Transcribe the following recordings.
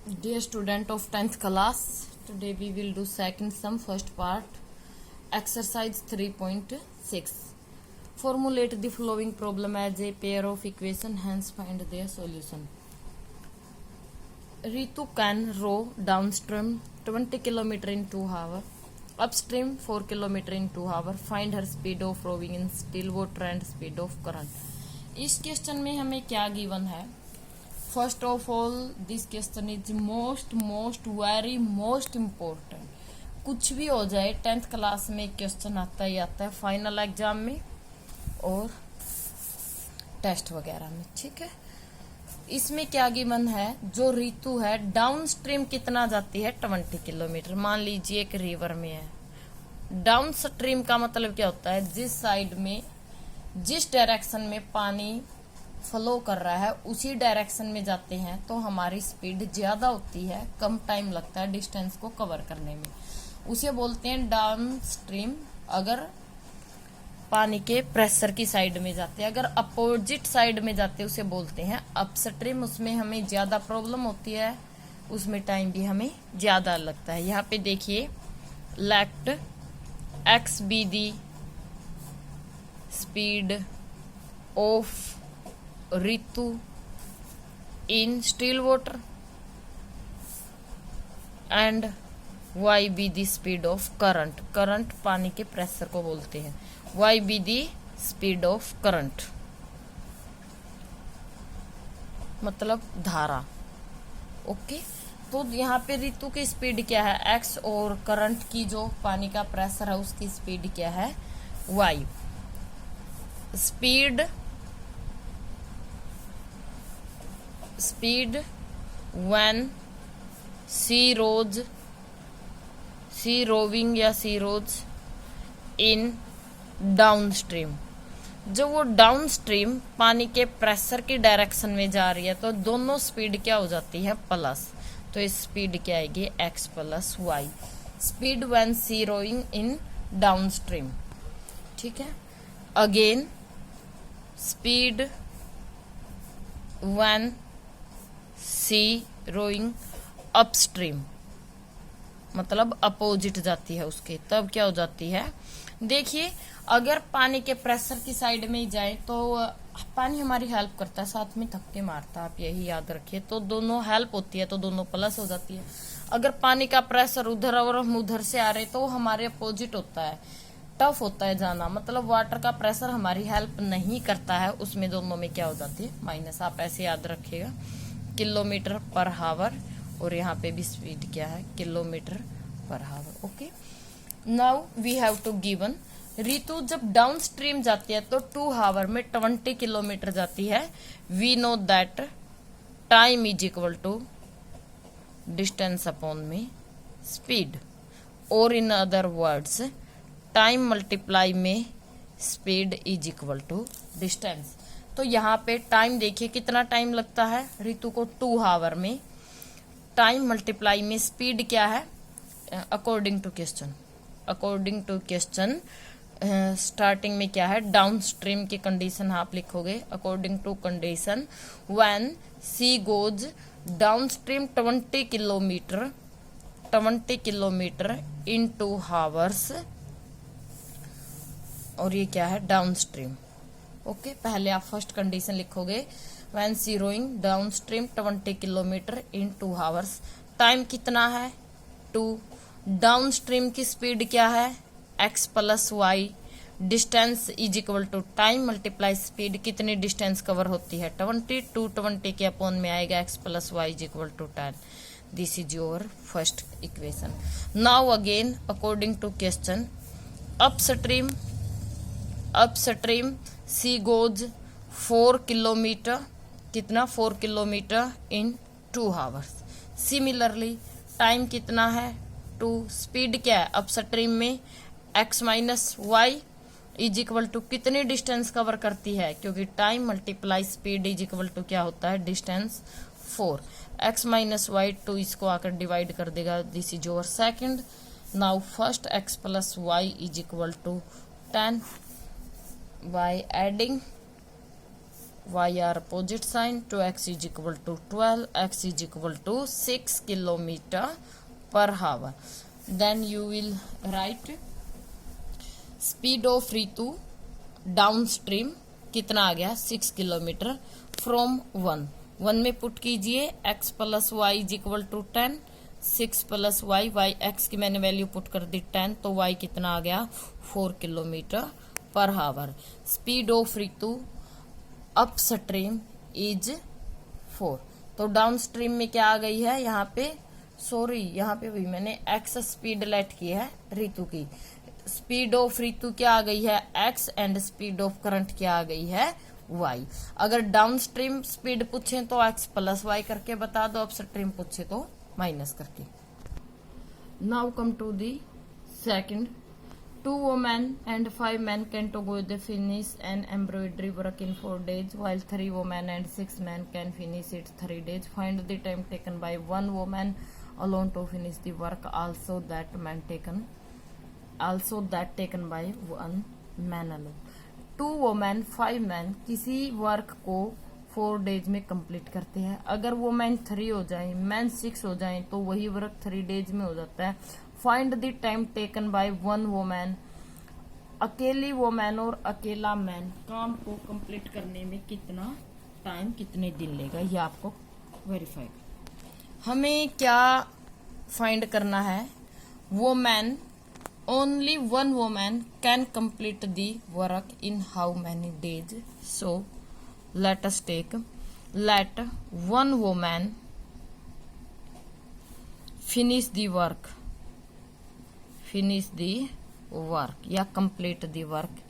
Dear student of 10th class, today we will do second sum first part, exercise 3.6. Formulate the following problem as a pair of equation, hence find their solution. Ritu can row downstream 20 km in 2 hours, upstream 4 km in 2 hours. Find her speed of rowing in still water and speed of current. इस question में हमें क्या given है? First of all this question is most very most important. कुछ भी हो जाए 10th class में क्वेश्चन आता ही आता है, फाइनल एग्जाम में और टेस्ट वगैरह में. ठीक है, इसमें क्या गिवन है? जो ऋतु है डाउन स्ट्रीम कितना जाती है? 20 किलोमीटर. मान लीजिए एक रिवर में है. डाउन स्ट्रीम का मतलब क्या होता है? जिस साइड में, जिस डायरेक्शन में पानी फ्लो कर रहा है उसी डायरेक्शन में जाते हैं तो हमारी स्पीड ज्यादा होती है, कम टाइम लगता है डिस्टेंस को कवर करने में. उसे बोलते हैं डाउन स्ट्रीम. अगर पानी के प्रेशर की साइड में जाते हैं, अगर अपोजिट साइड में जाते हैं उसे बोलते हैं अपस्ट्रीम. उसमें हमें ज्यादा प्रॉब्लम होती है, उसमें टाइम भी हमें ज्यादा लगता है. यहाँ पे देखिए, let x be the speed of ऋतु in still water and y be the speed of current. Current पानी के प्रेशर को बोलते हैं. Y be the speed of current मतलब धारा. ओके, तो यहाँ पे ऋतु की स्पीड क्या है? एक्स, और करंट की जो पानी का प्रेशर है उसकी स्पीड क्या है? Y. Speed when she rowing या she rose in down stream. जब वो डाउन स्ट्रीम पानी के प्रेशर की डायरेक्शन में जा रही है तो दोनों स्पीड क्या हो जाती है? प्लस. तो इस स्पीड क्या आएगी? X plus y. Speed when she rowing in down stream. ठीक है, again speed when she rowing upstream मतलब अपोजिट जाती है उसके, तब क्या हो जाती है? देखिए, अगर पानी के प्रेशर की साइड में ही जाए तो पानी हमारी हेल्प करता है, साथ में धक्के मारता है, आप यही याद रखिए. तो दोनों हेल्प होती है तो दोनों प्लस हो जाती है. अगर पानी का प्रेशर उधर और हम उधर से आ रहे तो हमारे अपोजिट होता है, टफ होता है जाना. मतलब वाटर का प्रेशर हमारी हेल्प नहीं करता है, उसमें दोनों में क्या हो जाती है? माइनस. आप ऐसे याद रखिएगा, किलोमीटर पर हावर, और यहाँ पे भी स्पीड क्या है? Kilometre per hour. Okay, now we have to given Ritu जब डाउन स्ट्रीम जाती है तो 2 हावर में 20 किलोमीटर जाती है. We know that time is equal to distance upon में स्पीड, और in other words time multiply में speed is equal to distance. तो यहाँ पे टाइम देखिए कितना टाइम लगता है ऋतु को? 2 हावर में. टाइम मल्टीप्लाई में स्पीड क्या है? अकॉर्डिंग टू क्वेश्चन स्टार्टिंग में क्या है? डाउन स्ट्रीम की कंडीशन आप लिखोगे. According to condition when she goes down stream 20 kilometre in 2 hours, और ये क्या है? Down stream. ओके, पहले आप फर्स्ट कंडीशन लिखोगे. When she rowing down stream 20 kilometre in 2 hours. Time कितना है? 2. डाउन स्ट्रीम की स्पीड क्या है? X plus y. Distance is equal to time multiply speed. कितनी डिस्टेंस कवर होती है? 20. 220 के अपॉन में आएगा x plus y is equal to 10. This is your first equation. Now again according to question upstream she goes 4 kilometre. कितना? 4 kilometre in 2 hours. Similarly time कितना है? 2. Speed क्या है अपस्ट्रीम में? X minus y is equal to कितनी distance cover करती है? क्योंकि time multiply speed is equal to क्या होता है? डिस्टेंस 4. एक्स माइनस वाई 2 इसको आकर डिवाइड कर देगा. This is your second. Now first x plus y is equal to 10. by adding y are opposite sign, 2x is equal to 12, x is equal to 6 kilometer per hour. Then you will write speed of Ritu downstream कितना आ गया 6 kilometre from 1 में put कीजिए x plus y is equal to 10, 6 plus y, x की मैंने value put कर दी 10, तो y कितना आ गया 4 kilometre per hour. Speed of Ritu upstream is 4. तो डाउन स्ट्रीम में क्या आ गई है यहाँ पे, सॉरी यहाँ पे भी मैंने x स्पीड लेट की है ऋतु की. स्पीड ऑफ ऋतु क्या आ गई है x and speed of current क्या आ गई है y. अगर डाउन स्ट्रीम स्पीड पूछे तो x प्लस वाई करके बता दो, अप स्ट्रीम पूछे तो माइनस करके. Now come to the second. 2 women and 5 men can together finish an embroidery work in 4 days, while 3 women and 6 men can finish it 3 days. Find the time taken by 1 woman alone to finish the work, also that taken by 1 man alone. 2 women 5 men किसी work को 4 days में complete करते हैं. अगर women 3 हो जाए, man 6 हो जाए तो वही वर्क 3 डेज में हो जाता है. Find the time taken by 1 woman. अकेली वोमैन और अकेला मैन काम को कंप्लीट करने में कितना टाइम, कितने दिन लेगा, ये आपको वेरीफाई. हमें क्या फाइंड करना है. Woman, only 1 woman can complete the work in how many days? So let us take, let 1 woman finish the work या complete the work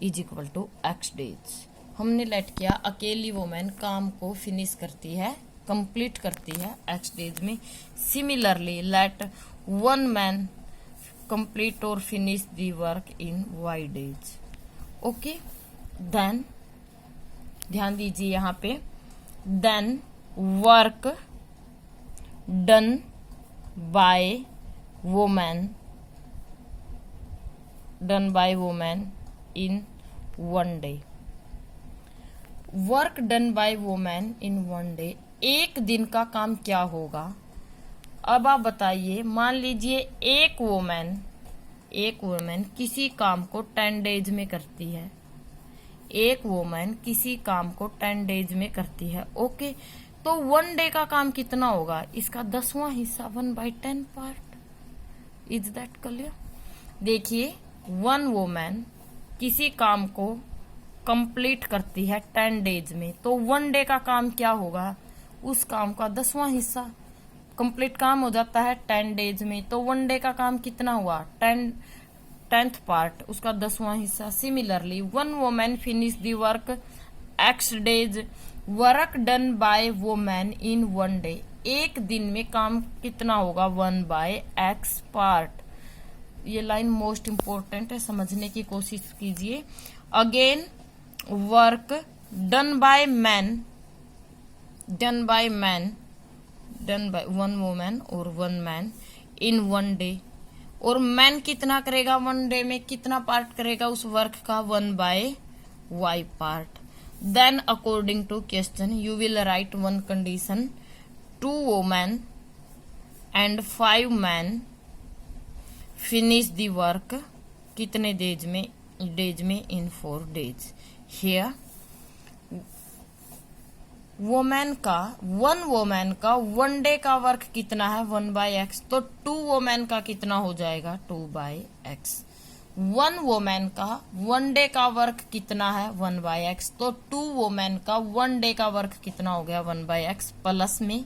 is equal to x days. हमने लेट किया अकेली woman काम को finish करती है, complete करती है x डेज में. Similarly let 1 man complete or finish the work in y days. Okay, then ध्यान दीजिए यहाँ पे, then work done by woman in 1 day. Work done by woman in 1 day, एक दिन का काम क्या होगा. अब आप बताइए, मान लीजिए एक वोमैन किसी काम को 10 डेज में करती है. एक वोमैन किसी काम को 10 डेज में करती है. ओके, तो 1 डे का काम कितना होगा, इसका 10वां हिस्सा 1/10 पार्ट. Is that clear. देखिए 1 वोमैन किसी काम को कंप्लीट करती है 10 डेज में, तो 1 डे का काम क्या होगा, उस काम का 10वां हिस्सा. कंप्लीट काम हो जाता है 10 डेज में, तो 1 डे का काम कितना हुआ, 10th पार्ट, उसका 10वां हिस्सा. Similarly 1 woman finish the work x days. Work done by woman in 1 day, एक दिन में काम कितना होगा 1/x पार्ट. ये लाइन मोस्ट इंपोर्टेंट है, समझने की कोशिश कीजिए. Again work done bye 1 woman और 1 मैन इन 1 डे. और मैन कितना करेगा 1 डे में, कितना पार्ट करेगा उस वर्क का, 1/y part. Then according to question you will write 1 condition. 2 woman and 5 man finish the work कितने डेज में इन 4 डेज. हियर वोमैन का 1 डे का वर्क कितना है 1/x, तो 2 वोमैन का कितना हो जाएगा 2/x. 1 वोमैन का 1 डे का वर्क कितना है 1/x, तो 2 वोमैन का 1 डे का वर्क कितना हो गया 1/x. प्लस में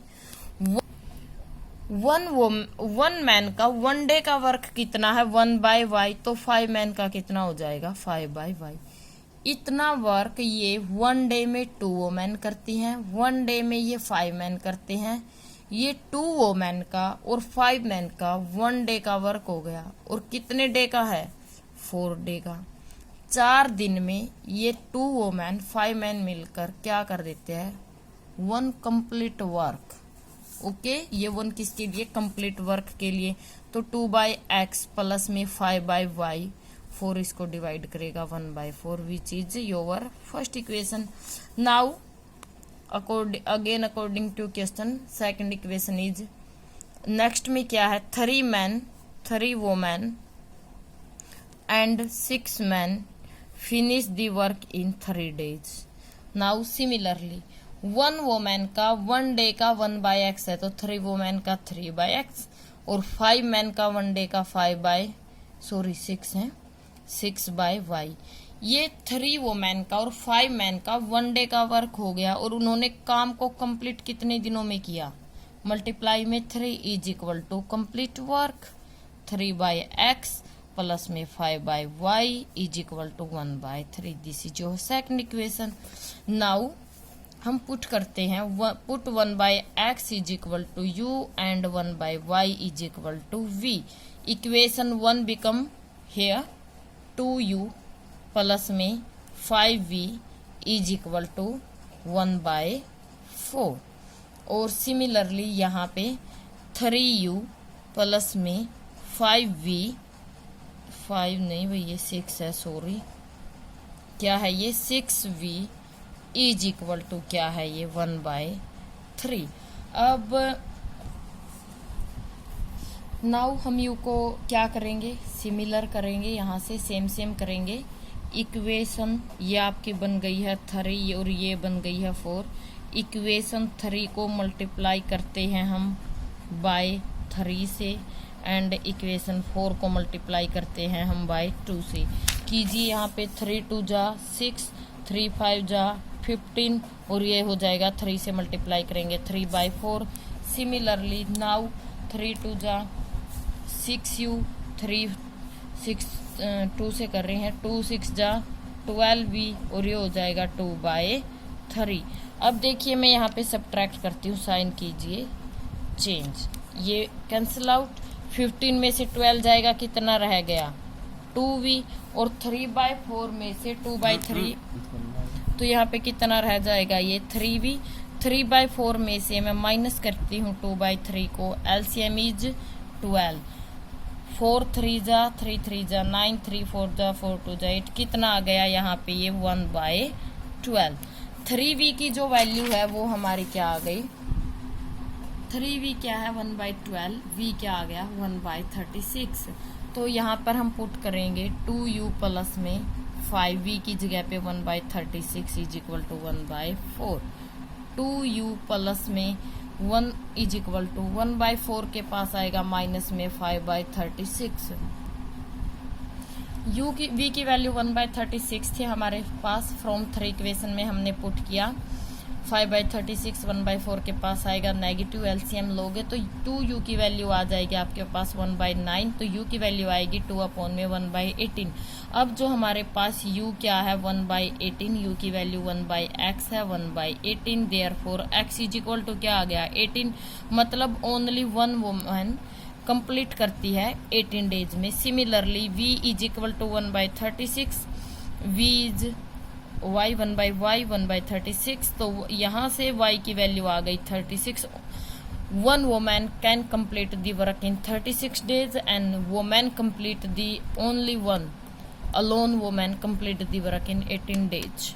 1 मैन का 1 डे का वर्क कितना है 1/y, तो 5 मैन का कितना हो जाएगा 5/y. इतना वर्क ये 1 डे में 2 वोमैन करती हैं, 1 डे में ये 5 मैन करते हैं. ये 2 वोमैन का और 5 मैन का 1 डे का वर्क हो गया. और कितने डे का है 4 डे का. 4 दिन में ये 2 वोमैन 5 मैन मिलकर क्या कर देते हैं 1 कंप्लीट वर्क. ओके, ये 1 किसके लिए, कंप्लीट वर्क के लिए. तो 2/x प्लस में 5/y, 4 इसको डिवाइड करेगा 1/4 which is your first equation. Now according to question second equation is, next में क्या है, 3 men 3 women and 6 men finish the work in 3 days। Now similarly 1 woman का 1 डे का 1/x है तो 3 women का 3/x, और 5 men का 1 डे का 6 है 6/y। ये 3 women का और 5 men का 1 डे का वर्क हो गया और उन्होंने काम को कंप्लीट कितने दिनों में किया, मल्टीप्लाई में 3 is equal to complete work 3/x plus में 5/y is equal to 1/3। This is your second equation. Now हम पुट करते हैं, put 1/x is equal to u and 1/y is equal to v। Equation 1 become here 2u plus में 5v is equal to 1/4, और similarly यहाँ पे 3u plus में 5v 5 नहीं भाई ये 6 है, सॉरी क्या है ये 6v इज इक्वल टू क्या है ये 1/3। अब नाउ हम यू को क्या करेंगे, सिमिलर करेंगे, यहाँ से सेम करेंगे। इक्वेशन ये आपकी बन गई है 3 और ये बन गई है 4। इक्वेशन 3 को मल्टीप्लाई करते हैं हम बाय 3 से, एंड इक्वेशन 4 को मल्टीप्लाई करते हैं हम बाय 2 से। कीजिए यहाँ पे 3 2 जा 6, 3 5 जा 15, और ये हो जाएगा 3 से मल्टीप्लाई करेंगे 3/4। सिमिलरली नाउ 3 2 जा 6u 3 6 2 से कर रहे हैं 2 6 जा 12v, और ये हो जाएगा 2/3। अब देखिए मैं यहाँ पे सब्ट्रैक्ट करती हूँ, साइन कीजिए चेंज, ये कैंसिल आउट, 15 में से 12 जाएगा कितना रह गया 2v, और 3/4 में से 2/3 तो यहाँ पे कितना रह जाएगा ये 3v। 3/4 में से मैं माइनस करती हूँ 2/3 को, एलसीएम इज 12, 4 3 जा 3 3 जा 9, 3 4 जा 4 2 जा 8, कितना आ गया यहाँ पे ये 1/12। 3v की जो वैल्यू है वो हमारी क्या आ गई, 3v क्या है 1/12, v क्या आ गया 1/36। तो यहाँ पर हम पुट करेंगे 2u प्लस में 5v की जगह पे 1/36 is equal to 1/4। 2u plus में 1 इज इक्वल टू 1/4 के पास आएगा माइनस में 5/36। v की वैल्यू 1/36 थी हमारे पास, फ्रॉम 3 इक्वेशन में हमने पुट किया। 5/36 1/4 के पास आएगा, नेगेटिव एलसीएम लोगे तो 2u की वैल्यू आ जाएगी आपके पास 1/9, तो u की वैल्यू आएगी 2/1/18। अब जो हमारे पास u क्या है 1/18, u की वैल्यू 1/x है 1/18, therefore x is equal to क्या आ गया 18, मतलब ओनली 1 वुमन कंप्लीट करती है 18 डेज में। Similarly v is equal to 1/36, v is y 1/y 1/36, तो यहाँ से y की वैल्यू आ गई 36। 1 woman can complete the work in 36 days and woman complete the only one alone woman complete the work in 18 days।